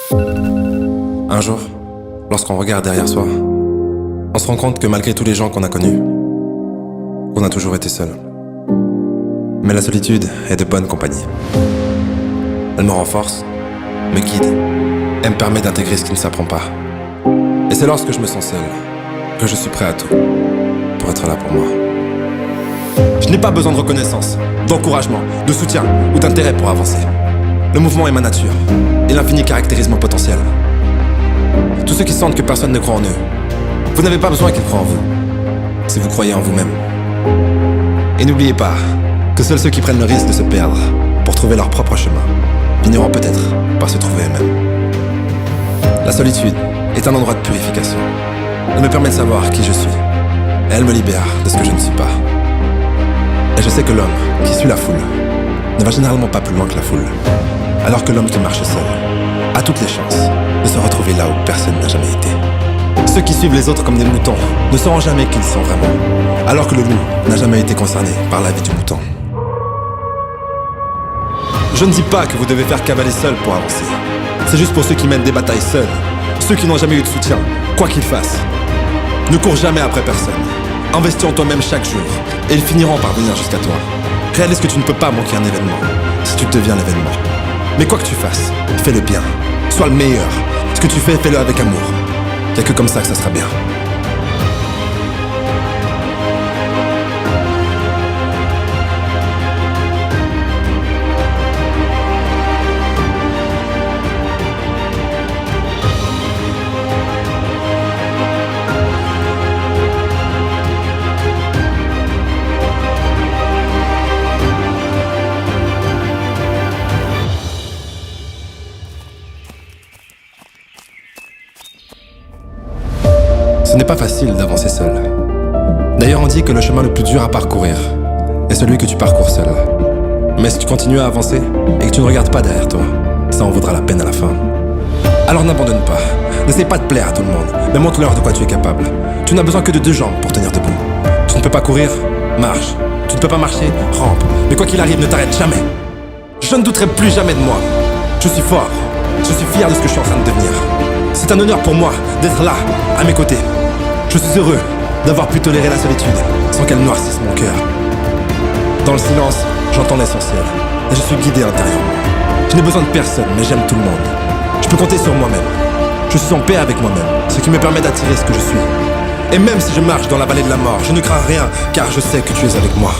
Un jour, lorsqu'on regarde derrière soi, on se rend compte que malgré tous les gens qu'on a connus, on a toujours été seul. Mais la solitude est de bonne compagnie. Elle me renforce, me guide et me permet d'intégrer ce qui ne s'apprend pas. Et c'est lorsque je me sens seul que je suis prêt à tout pour être là pour moi. Je n'ai pas besoin de reconnaissance, d'encouragement, de soutien ou d'intérêt pour avancer. Le mouvement est ma nature et l'infini caractérise mon potentiel. Tous ceux qui sentent que personne ne croit en eux, vous n'avez pas besoin qu'ils croient en vous, si vous croyez en vous-même. Et n'oubliez pas que seuls ceux qui prennent le risque de se perdre pour trouver leur propre chemin finiront peut-être par se trouver eux-mêmes. La solitude est un endroit de purification. Elle me permet de savoir qui je suis, et elle me libère de ce que je ne suis pas. Et je sais que l'homme qui suit la foule ne va généralement pas plus loin que la foule, alors que l'homme qui marche seul a toutes les chances de se retrouver là où personne n'a jamais été. Ceux qui suivent les autres comme des moutons ne sauront jamais qui ils sont vraiment, alors que le loup n'a jamais été concerné par la vie du mouton. Je ne dis pas que vous devez faire cavaler seul pour avancer. C'est juste pour ceux qui mènent des batailles seuls, ceux qui n'ont jamais eu de soutien, quoi qu'ils fassent. Ne cours jamais après personne. Investis en toi-même chaque jour, et ils finiront par venir jusqu'à toi. Réalise que tu ne peux pas manquer un événement, si tu deviens l'événement. Mais quoi que tu fasses, fais le bien. Sois le meilleur. Ce que tu fais, fais-le avec amour. Y'a que comme ça que ça sera bien. Ce n'est pas facile d'avancer seul. D'ailleurs, on dit que le chemin le plus dur à parcourir est celui que tu parcours seul. Mais si tu continues à avancer et que tu ne regardes pas derrière toi, ça en vaudra la peine à la fin. Alors n'abandonne pas. N'essaie pas de plaire à tout le monde, mais montre-leur de quoi tu es capable. Tu n'as besoin que de 2 jambes pour tenir debout. Tu ne peux pas courir? Marche. Tu ne peux pas marcher? Rampe. Mais quoi qu'il arrive, ne t'arrête jamais. Je ne douterai plus jamais de moi. Je suis fort. Je suis fier de ce que je suis en train de devenir. C'est un honneur pour moi d'être là, à mes côtés. Je suis heureux d'avoir pu tolérer la solitude sans qu'elle noircisse mon cœur. Dans le silence, j'entends l'essentiel et je suis guidé intérieurement. Je n'ai besoin de personne, mais j'aime tout le monde. Je peux compter sur moi-même. Je suis en paix avec moi-même, ce qui me permet d'attirer ce que je suis. Et même si je marche dans la vallée de la mort, je ne crains rien, car je sais que tu es avec moi.